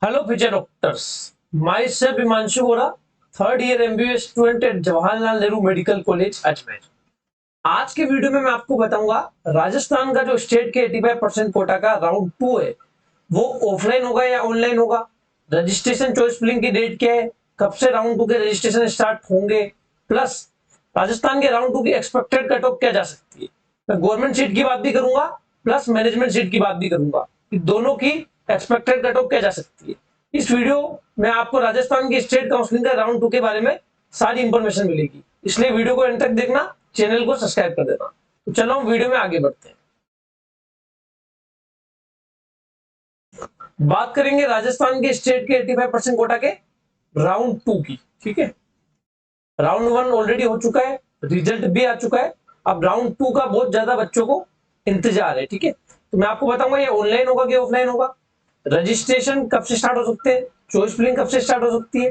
Hello future doctors, my self Himanshu Vora, third year MBBS student at Jawaharlal Nehru medical college Ajmer. आज के video में मैं आपको बताऊंगा राजस्थान का जो स्टेट के 85% कोटा का राउंड 2 है वो ऑफलाइन होगा या ऑनलाइन होगा। रजिस्ट्रेशन चॉइस फिलिंग की डेट क्या है, कब से राउंड 2 के रजिस्ट्रेशन स्टार्ट होंगे, प्लस राजस्थान के राउंड 2 की एक्सपेक्टेड कट ऑफ क्या जा सकती है। मैं गवर्नमेंट सीट की बात भी करूंगा प्लस मैनेजमेंट सीट की बात भी करूंगा कि दोनों की एक्सपेक्टेड कट ऑफ क्या जा सकती है। इस वीडियो में आपको राजस्थान की स्टेट काउंसलिंग का राउंड 2 के बारे में सारी इंफॉर्मेशन मिलेगी, इसलिए वीडियो को एंड तक देखना, चैनल को सब्सक्राइब कर देना। तो चलो हम वीडियो में आगे बढ़ते हैं। बात करेंगे राजस्थान के स्टेट के 85% कोटा के राउंड 2 की। ठीक है, राउंड 1 ऑलरेडी हो चुका है, रिजल्ट भी आ चुका है। अब राउंड 2 का बहुत ज्यादा बच्चों को इंतजार है। ठीक है, तो मैं आपको बताऊंगा ये ऑनलाइन होगा कि ऑफलाइन होगा, रजिस्ट्रेशन कब से स्टार्ट हो सकते हैं, चॉइस फिलिंग कब से स्टार्ट हो सकती है,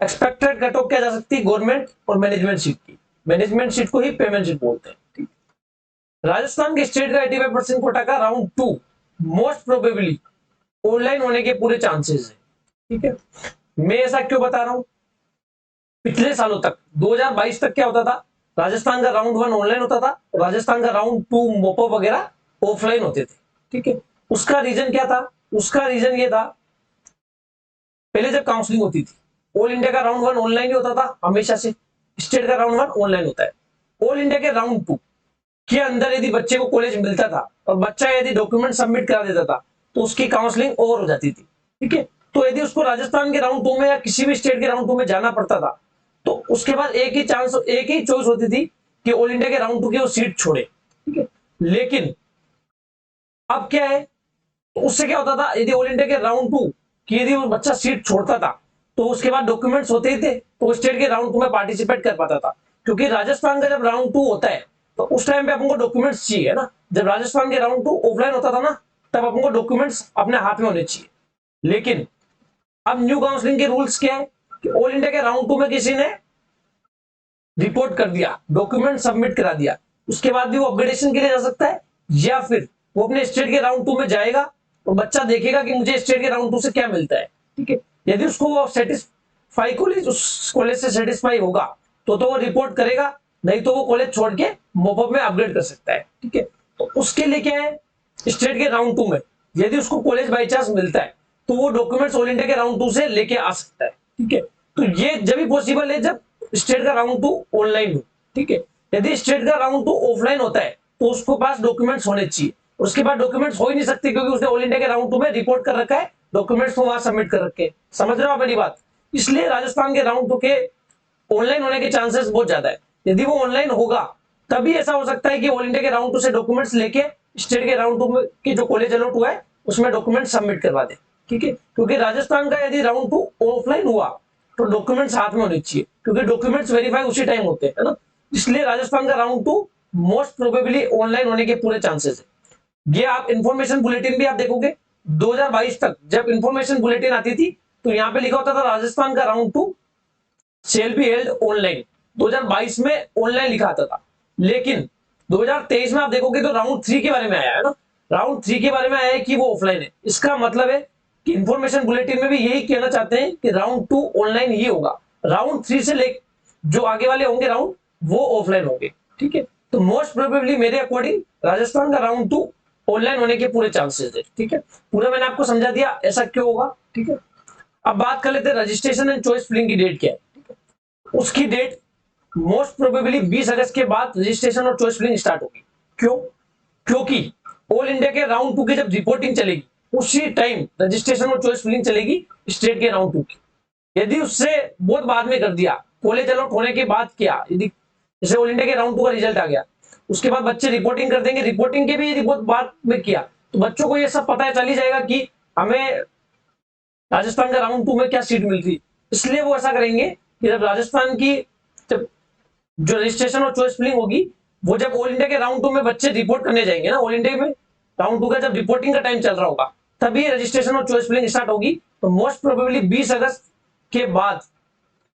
एक्सपेक्टेड कट ऑफ क्या जा सकती है गवर्नमेंट और मैनेजमेंट सीट की। मैनेजमेंट सीट को ही पेमेंट सीट बोलते हैं। ठीक, राजस्थान के स्टेट का 85% कोटा का राउंड 2 मोस्ट प्रोबेबली ऑनलाइन होने के पूरे चांसेस है। ठीक है, मैं ऐसा क्यों बता रहा हूं, पिछले सालों तक 2022 तक क्या होता था, राजस्थान का राउंड 1 ऑनलाइन होता था, राजस्थान का राउंड 2 मोपो वगैरह ऑफलाइन होते थे। ठीक है, उसका रीजन क्या था, उसका रीजन ये था पहले जब काउंसलिंग होती थी ऑल इंडिया का राउंड 1 ऑनलाइन ही होता था हमेशा से, स्टेट का राउंड 1 ऑनलाइन होता है। ऑल इंडिया के राउंड 2 के अंदर यदि बच्चे को कॉलेज मिलता था और बच्चा यदि डॉक्यूमेंट सबमिट करा देता था तो उसकी काउंसलिंग ओवर हो जाती थी। ठीक है, तो यदि उसको राजस्थान के राउंड 2 में या किसी भी स्टेट के राउंड 2 में जाना पड़ता था तो उसके बाद एक ही चॉइस होती थी कि ऑल इंडिया के राउंड 2 की वो सीट छोड़े। ठीक है, लेकिन अब क्या है, तो उससे क्या होता था यदि ऑल इंडिया के राउंड 2 की यदि वो बच्चा सीट छोड़ता था तो उसके बाद डॉक्यूमेंट्स होते ही थे तो स्टेट के राउंड 2 में पार्टिसिपेट कर पाता था। क्योंकि राजस्थान का जब राउंड 2 होता है तो उस टाइम पे अपने डॉक्यूमेंट्स चाहिए ना। जब राजस्थान के राउंड 2 ऑफलाइन होता था ना तब अपने डॉक्यूमेंट्स अपने हाथ में होने चाहिए। लेकिन अब न्यू काउंसलिंग के रूल्स क्या है कि ऑल इंडिया के राउंड 2 में किसी ने रिपोर्ट कर दिया, डॉक्यूमेंट सबमिट करा दिया, उसके बाद भी वो अपग्रेडेशन के लिए जा सकता है या फिर वो अपने स्टेट के राउंड 2 में जाएगा और बच्चा देखेगा कि मुझे स्टेट के राउंड 2 से क्या मिलता है। ठीक है, यदि उसको वो सेटिस्फाई कॉलेज उस कॉलेज से सेटिस्फाई होगा तो वो रिपोर्ट करेगा, नहीं तो वो कॉलेज छोड़ के मोपअप में अपग्रेड कर सकता है। ठीक है, तो उसके लिए क्या है, स्टेट के राउंड 2 में यदि उसको कॉलेज बाई चांस मिलता है तो वो डॉक्यूमेंट्स ऑल इंडिया के राउंड 2 से लेके आ सकता है। ठीक है, तो ये जब भी पॉसिबल है जब स्टेट का राउंड 2 ऑनलाइन हो। ठीक है, यदि स्टेट का राउंड 2 ऑफलाइन होता है तो उसको पास डॉक्यूमेंट्स होने चाहिए, उसके बाद डॉक्यूमेंट्स हो ही नहीं सकते क्योंकि उसने ऑल इंडिया के राउंड 2 में रिपोर्ट कर रखा है, डॉक्यूमेंट्स तो वहां सबमिट कर रखे हैं। समझ रहे हो आप मेरी बात, इसलिए राजस्थान के राउंड 2 के ऑनलाइन होने के चांसेस बहुत ज्यादा है। यदि वो ऑनलाइन होगा तभी ऐसा हो सकता है कि ऑल इंडिया के राउंड 2 से डॉक्यूमेंट्स लेके स्टेट के राउंड 2 के जो कॉलेज अलॉट हुआ है उसमें डॉक्यूमेंट सबमिट करवा दे। ठीक है, क्योंकि राजस्थान का यदि राउंड 2 ऑफलाइन हुआ तो डॉक्यूमेंट्स हाथ में होने चाहिए क्योंकि डॉक्यूमेंट्स वेरीफाई उसी टाइम होते हैं ना, इसलिए राजस्थान का राउंड 2 मोस्ट प्रोबेबली ऑनलाइन होने के पूरे चांसेस है। ये आप इंफॉर्मेशन बुलेटिन भी आप देखोगे 2022 तक जब इंफॉर्मेशन बुलेटिन आती थी तो यहाँ पे लिखा होता था राजस्थान का round 2 shall be held online. 2022 में ऑनलाइन लिखा आता था, लेकिन 2023 में आप देखोगे तो राउंड 3 के बारे में आया है ना, राउंड 3 के बारे में आया है कि वो ऑफलाइन है। इसका मतलब है कि इंफॉर्मेशन बुलेटिन में भी यही कहना चाहते हैं कि राउंड 2 ऑनलाइन ही होगा, राउंड 3 से ले जो आगे वाले होंगे राउंड वो ऑफलाइन होंगे। ठीक है, तो मोस्ट प्रोबेबली मेरे अकॉर्डिंग राजस्थान का राउंड 2 ऑनलाइन होने के पूरे चांसेस है। ठीक है, पूरा मैंने आपको समझा दिया ऐसा क्यों होगा। ठीक है, अब बात कर लेते हैं रजिस्ट्रेशन एंड चॉइस फिलिंग की डेट क्या है। उसकी डेट मोस्ट प्रोबेबली 20 अगस्त के बाद रजिस्ट्रेशन और चॉइस फिलिंग स्टार्ट होगी। क्यों, क्योंकि ऑल इंडिया के राउंड 2 की जब रिपोर्टिंग चलेगी उसी टाइम रजिस्ट्रेशन और चॉइस फिलिंग चलेगी स्टेट के राउंड 2 की। यदि उससे बहुत बाद में कर दिया, कॉलेज अलॉट होने के बाद किया, यदि जैसे ऑल इंडिया के राउंड 2 का रिजल्ट आ गया उसके बाद बच्चे रिपोर्टिंग कर देंगे, रिपोर्टिंग के भी यदि बहुत बाद में किया तो बच्चों को यह सब पता चल ही जाएगा कि हमें राजस्थान का राउंड 2 में क्या सीट मिल रही। इसलिए वो ऐसा करेंगे कि जब राजस्थान की जब जो रजिस्ट्रेशन और चॉइस फिलिंग होगी वो जब ऑल इंडिया के राउंड 2 में बच्चे रिपोर्ट करने जाएंगे ना, ऑल इंडिया में राउंड 2 का जब रिपोर्टिंग का टाइम चल रहा होगा तभी रजिस्ट्रेशन और चॉइस फिलिंग स्टार्ट होगी। तो मोस्ट प्रोबेबली 20 अगस्त के बाद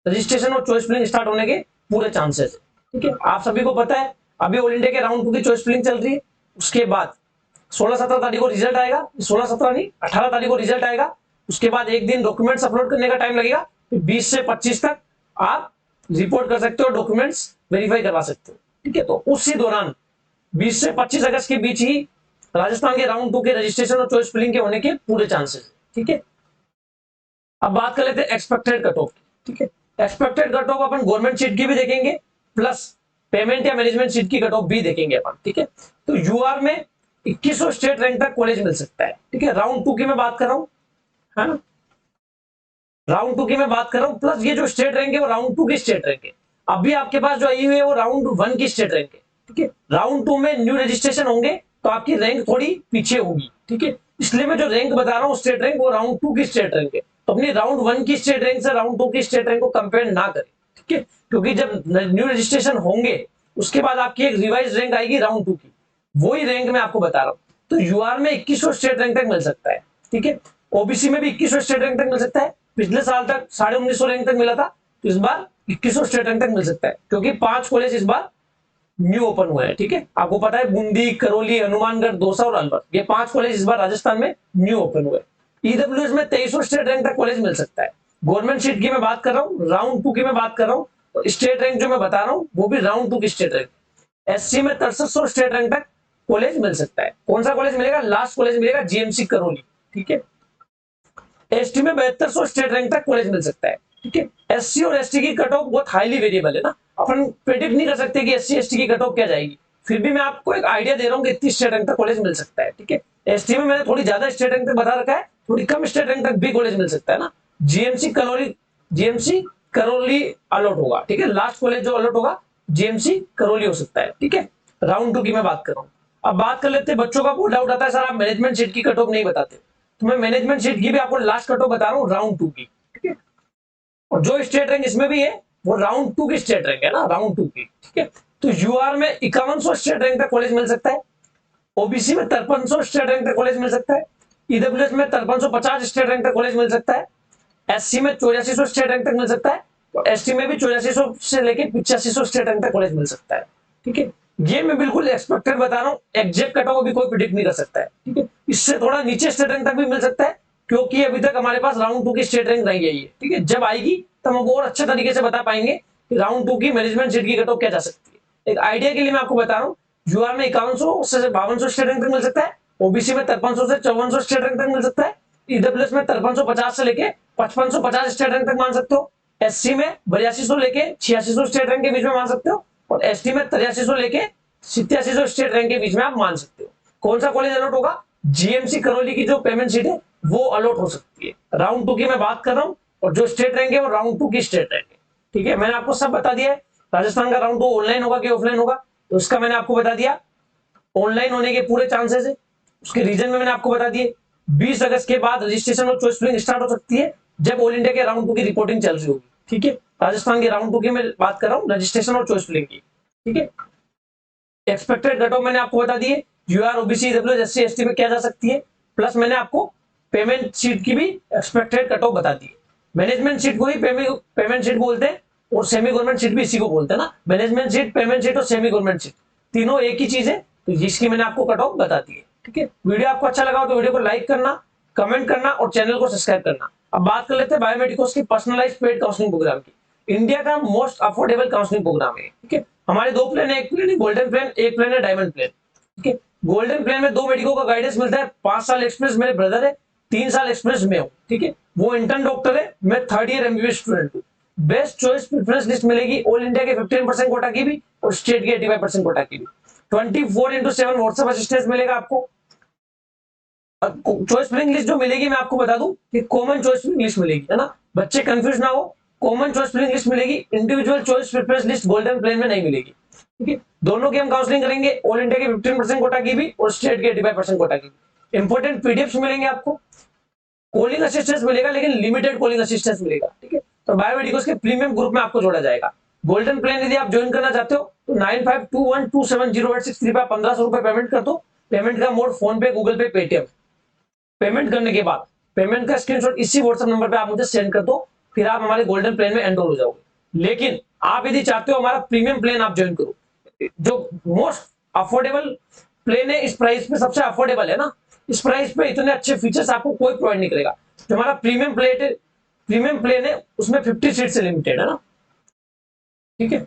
रजिस्ट्रेशन और चॉइस फिलिंग स्टार्ट होने के पूरे चांसेस है। ठीक है, आप सभी को पता है अभी ऑल इंडिया के राउंड 2 की चॉइस फिलिंग चल रही है, उसके बाद 16-17 तारीख को रिजल्ट आएगा, 16-17 नहीं 18 तारीख को रिजल्ट आएगा, उसके बाद एक दिन डॉक्यूमेंट्स अपलोड करने का टाइम लगेगा, फिर 20 से 25 तक आप रिपोर्ट कर सकते हो, डॉक्यूमेंट्स वेरीफाई करवा सकते हो। ठीक है, तो उसी दौरान 20 से 25 अगस्त के बीच ही राजस्थान के राउंड 2 के रजिस्ट्रेशन और चॉइस फिलिंग के होने के पूरे चांसेस। ठीक है, अब बात कर लेते हैं एक्सपेक्टेड कट ऑफ। ठीक है, एक्सपेक्टेड कट ऑफ अपन गवर्नमेंट सीट की भी देखेंगे, प्लस पेमेंट या मैनेजमेंट सीट की कट ऑफ भी देखेंगे अपन। ठीक है, तो यूआर में 2100 स्टेट रैंक तक कॉलेज मिल सकता है। ठीक है, राउंड 2 की मैं बात कर रहा हूं, है ना, राउंड 2 की मैं बात कर रहा हूं, प्लस ये जो स्टेट रैंक है वो राउंड 2 की स्टेट रैंक है। अभी आपके पास जो आई हुई है वो राउंड 1 की स्टेट रैंक है। ठीक है, राउंड 2 में न्यू रजिस्ट्रेशन होंगे तो आपकी रैंक थोड़ी पीछे होगी। ठीक है, इसलिए मैं जो रैंक बता रहा हूँ स्टेट रैंक, वो राउंड 2 की स्टेट रैंक है। तो अपनी राउंड 1 की स्टेट रैंक से राउंड 2 की स्टेट रैंक को कंपेयर ना करें। ठीक है, क्योंकि जब न्यू रजिस्ट्रेशन होंगे उसके बाद आपकी एक रिवाइज रैंक आएगी राउंड 2 की, वही रैंक मैं आपको बता रहा हूँ। तो यूआर में 2100 स्टेट रैंक तक मिल सकता है। ठीक है, ओबीसी में भी 2100 स्टेट रैंक तक मिल सकता है। पिछले साल तक 1950 रैंक तक मिला था, तो इस बार 2100 स्टेट रैंक तक मिल सकता है, क्योंकि 5 कॉलेज इस बार न्यू ओपन हुए हैं। ठीक है, आपको पता है बूंदी, करौली, हनुमानगढ़, दौसा और अलवर, ये 5 कॉलेज इस बार राजस्थान में न्यू ओपन हुए। ईडब्ल्यूएस में 2300 स्टेट रैंक तक कॉलेज मिल सकता है। गवर्नमेंट सीट की मैं बात कर रहा हूँ, राउंड 2 की मैं बात कर रहा हूँ, और स्टेट रैंक जो मैं बता रहा हूँ वो भी राउंड 2 की स्टेट रैंक। एससी में 6300 स्टेट रैंक तक कॉलेज मिल सकता है। कौन सा कॉलेज मिलेगा? लास्ट कॉलेज मिलेगा जीएमसी करौली। ठीक है, एसटी में 7200 स्टेट रैंक तक कॉलेज मिल सकता है। ठीक है, एससी और एसटी की कट ऑफ बहुत हाईली वेरिएबल है ना, अपन प्रेडिक्ट नहीं कर सकते कि एससी एसटी की कट ऑफ क्या जाएगी, फिर भी मैं आपको एक आइडिया दे रहा हूँ कि इतनी स्टेट रैंक तक कॉलेज मिल सकता है। ठीक है, एसटी में मैंने थोड़ी ज्यादा स्टेट रैंक तक बता रखा है, थोड़ी कम स्टेट रैंक तक भी कॉलेज मिल सकता है ना। जीएमसी करौली अलॉट होगा। ठीक है, लास्ट कॉलेज जो अलॉट होगा जीएमसी करौली हो सकता है। ठीक है, राउंड 2 की मैं बात कर रहा हूँ। अब बात कर लेते हैं, बच्चों का बहुत डाउट आता है सर आप मैनेजमेंट सीट की कट ऑफ नहीं बताते, तो मैं मैनेजमेंट सीट की भी आपको लास्ट कट ऑफ बता रहा हूँ राउंड 2 की। ठीक है, और जो स्टेट रैंक इसमें भी है वो राउंड 2 की स्टेट रैंक है ना, राउंड 2 की। ठीक है, तो यूआर में 5100 स्टेट रैंक तक कॉलेज मिल सकता है। ओबीसी में 5300 स्टेट रैंक तक कॉलेज मिल सकता है। ईडब्ल्यूएस में 5350 स्टेट रैंक तक कॉलेज मिल सकता है। एससी में 8400 स्टेट रैंक तक मिल सकता है, और एसटी में भी 8400 से लेके 8500 स्टेट रैंक तक कॉलेज मिल सकता है। ठीक है, ये मैं बिल्कुल एक्सपेक्टेड बता रहा हूँ, एग्जैक्ट कट ऑफ अभी कोई प्रिडिक्ट नहीं कर सकता है। ठीक है, इससे थोड़ा नीचे स्टेट रैंक तक भी मिल सकता है, क्योंकि अभी तक हमारे पास राउंड 2 की स्टेट रैंक नहीं आई है। ठीक है, जब आएगी तब हम और अच्छे तरीके से बता पाएंगे कि राउंड 2 की मैनेजमेंट सीट की कट ऑफ क्या जा सकती है। एक आइडिया के लिए मैं आपको बता रहा हूँ, यूआर में 5100 से 5200 स्टेट रैंक तक मिल सकता है। ओबीसी में 5300 से 5400 स्टेट रैंक तक मिल सकता है। ईडब्ल्यूएस में 5350 से लेके 5550 स्टेट रैंक तक मान सकते हो। एससी में 8200 लेके 8600 स्टेट रैंक के बीच में मान सकते हो, और एसटी में 8300 लेके 8700 स्टेट रैंक के बीच में आप मान सकते हो। कौन सा कॉलेज अलॉट होगा? जीएमसी करौली की जो पेमेंट सीट है वो अलॉट हो सकती है। राउंड 2 की मैं बात कर रहा हूँ, और जो स्टेट रैंक है वो राउंड 2 की स्टेट रैंक है। ठीक है, मैंने आपको सब बता दिया है। राजस्थान का राउंड 2 ऑनलाइन होगा कि ऑफलाइन होगा, तो उसका मैंने आपको बता दिया। ऑनलाइन होने के पूरे चांसेस है, उसके रीजन में मैंने आपको बता दिए। 20 अगस्त के बाद रजिस्ट्रेशन और चॉइस फिलिंग स्टार्ट हो सकती है, जब ऑल इंडिया के राउंड 2 की रिपोर्टिंग चल रही होगी। ठीक है, राजस्थान के राउंड 2 की मैं बात कर रहा हूँ, रजिस्ट्रेशन और चॉइस फिलिंग की। ठीक है, एक्सपेक्टेड कट ऑफ मैंने आपको बता दिए, UR, OBC, WS, SC, ST में क्या जा सकती है, प्लस मैंने आपको पेमेंट सीट की भी एक्सपेक्टेड कट ऑफ बता दी। मैनेजमेंट सीट को ही पेमेंट सीट बोलते हैं, और सेमी गवर्नमेंट सीट भी इसी को बोलते हैं ना। मैनेजमेंट सीट, पेमेंट सीट और सेमी गवर्नमेंट सीट तीनों एक ही चीज है, तो जिसकी मैंने आपको कट ऑफ बता दी है। ठीक है, वीडियो आपको अच्छा लगा हो तो वीडियो को लाइक करना, कमेंट करना और चैनल को सब्सक्राइब करना। अब बात कर लेते हैं बायोमेडिकल्स की पर्सनलाइज्ड पेड काउंसलिंग प्रोग्राम की। इंडिया का मोस्ट अफोर्डेबल काउंसलिंग प्रोग्राम है। ठीक है, हमारे 2 प्लान है, एक प्लान है गोल्डन प्लान, एक प्लान है डायमंड प्लान। ठीक है, गोल्डन प्लान में 2 मेडिको का गाइडेंस मिलता है, 5 साल एक्सपीरियंस मेरे ब्रदर है, 3 साल एक्सपीरियंस में हूं। ठीक है, वो इंटर्न डॉक्टर है, मैं 3rd ईयर एमबीबीएस स्टूडेंट हूं। बेस्ट चॉइस प्रेफरेंस लिस्ट मिलेगी ऑल इंडिया के 15% कोटा की भी, और स्टेट के 85% कोटा की भी। 24/7 व्हाट्सएप असिस्टेंस मिलेगा आपको। चॉइस फिलिंग लिस्ट जो मिलेगी मैं आपको बता दूं कि कॉमन चॉइस फिलिंग लिस्ट मिलेगी, है ना, बच्चे कंफ्यूज ना हो। कॉमन चॉइस फिलिंग लिस्ट मिलेगी, individual choice preference list golden plan में नहीं मिलेगी। ठीक है, दोनों की हम काउंसलिंग करेंगे, ऑल इंडिया के 15% कोटा की भी और स्टेट के 85% कोटा की भी। इंपॉर्टेंट पीडीएफ मिलेंगे आपको, कॉलिंग असिस्टेंस मिलेगा, लेकिन लिमिटेड कॉलिंग असिस्टेंस मिलेगा। ठीक है, तो बायोमेडिकल्स के प्रीमियम ग्रुप में आपको जोड़ा जाएगा। गोल्डन प्लान यदि आप ज्वाइन करना चाहते हो तो 9521270863 पे 1500 रुपए पेमेंट कर दो। पेमेंट का मोड फोन पे, गूगल पे, पेटीएम। पेमेंट करने के बाद पेमेंट का स्क्रीनशॉट इसी व्हाट्सएप नंबर पे आप मुझे सेंड कर दो, फिर आप हमारे गोल्डन प्लान में एनरोल हो जाओगे। लेकिन आप यदि चाहते हो हमारा प्रीमियम प्लान आप ज्वाइन करो, जो मोस्ट अफोर्डेबल प्लेन है, इस प्राइस पे सबसे अफोर्डेबल है ना, इस प्राइस पे इतने अच्छे फीचर्स आपको कोई प्रोवाइड नहीं करेगा। जो हमारा प्रीमियम प्लेन है उसमें 50 सीट से लिमिटेड है ना, ठीक है।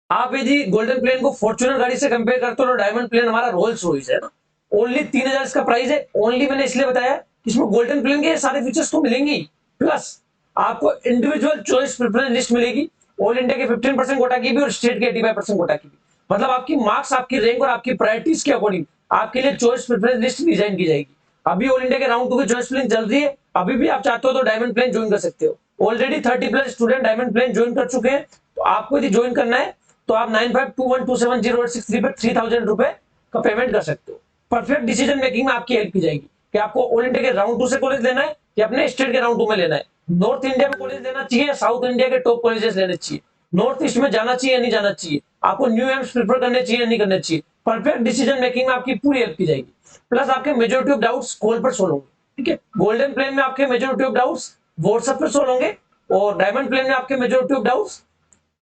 आप यदि गोल्डन प्लेन को फॉर्च्यूनर गाड़ी से कंपेयर करते हो तो डायमंड प्लेन हमारा रोल्स रॉयस है ना, ओनली 3000 इसका प्राइस है। ओनली मैंने इसलिए बताया इसमें गोल्डन प्लेन के सारे फीचर्स तो मिलेंगे, प्लस आपको इंडिविजुअल चॉइस प्रेफरेंस लिस्ट मिलेगी, ऑल इंडिया के 15% कोटा की भी और स्टेट के 85% कोटा की भी। मतलब आपकी मार्क्स, आपकी रैंक और आपकी प्रायोरिटीज के अकॉर्डिंग आपके लिए चॉइस प्रेफरेंस लिस्ट डिजाइन की जाएगी। अभी ऑल इंडिया के राउंड 2 की चॉइस प्लेन चल रही है, अभी भी आप चाहते हो तो डायमंड प्लेन ज्वाइन कर सकते हो। Already 30+ student diamond plan join कर चुके हैं, तो आपको यदि ज्वाइन करना है तो आप 9521270863 पे 3000 रुपए का पेमेंट कर सकते हो। परफेक्ट डिसीजन मेकिंग में आपकी हेल्प की जाएगी कि आपको ऑल इंडिया के राउंड 2 से कॉलेज लेना है या अपने स्टेट के राउंड 2 में लेना है, नॉर्थ इंडिया में कॉलेज लेना चाहिए या साउथ इंडिया के टॉप कॉलेजेस लेने चाहिए, नॉर्थ ईस्ट में जाना चाहिए या नहीं जाना चाहिए, आपको न्यू एम्स प्रिफर करने चाहिए या नहीं करने चाहिए। परफेक्ट डिसीजन मेकिंग में आपकी पूरी हेल्प की जाएगी। प्लस आपके मेजोरिटी ऑफ डाउट्स कॉल पर सोल्व होंगे, ठीक है। गोल्डन प्लेन में आपके मेजोरिटी ऑफ डाउट्स व्हाट्सएप पर सोल्व होंगे और डायमंड प्लेन में आपके मेजोरिटी ऑफ डाउट्स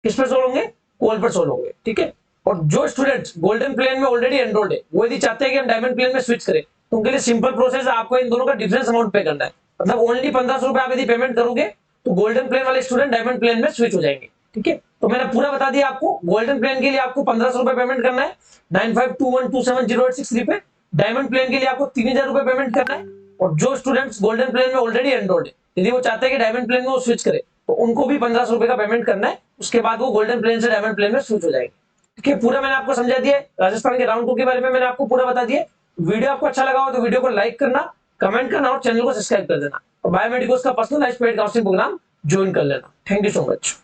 किस पर सोल्व होंगे, कॉल पर सोल्व होंगे, ठीक है। और जो स्टूडेंट्स गोल्डन प्लेन में ऑलरेडी एनरोल्ड है वो यदि चाहते हैं कि हम डायमंड प्लेन में स्विच करें तो उनके लिए सिंपल प्रोसेस है, आपको इन दोनों का डिफरेंस अमाउंट पे करना है। मतलब ओनली 1500 रुपए आप यदि पेमेंट करोगे तो गोल्डन प्लेन वाले स्टूडेंट डायमंड प्लेन में स्विच हो जाएंगे, ठीक है। तो मैंने पूरा बता दिया आपको, गोल्डन प्लेन के लिए आपको 1500 रुपए पेमेंट करना है 9521270863 पे, डायमंड प्लेन के लिए आपको 3000 रुपए पेमेंट करना है। और जो स्टूडेंट्स गोल्डन प्लेन में ऑलरेडी एनरोल्ड है यदि वो चाहते हैं कि डायमंड प्लेन में वो स्विच करे तो उनको भी 1500 रुपए का पेमेंट करना है, उसके बाद वो गोल्डन प्लेन से डायमंड प्लेन में स्विच हो जाएंगे, ठीक है। पूरा मैंने आपको समझा दिया, राजस्थान के राउंड 2 के बारे में मैंने आपको पूरा बता दिया। वीडियो आपको अच्छा लगा हो तो वीडियो को लाइक करना, कमेंट करना और चैनल को सब्सक्राइब कर देना और बायोमेडिकल्स का personalized paid counselling program join कर लेना। Thank you so much.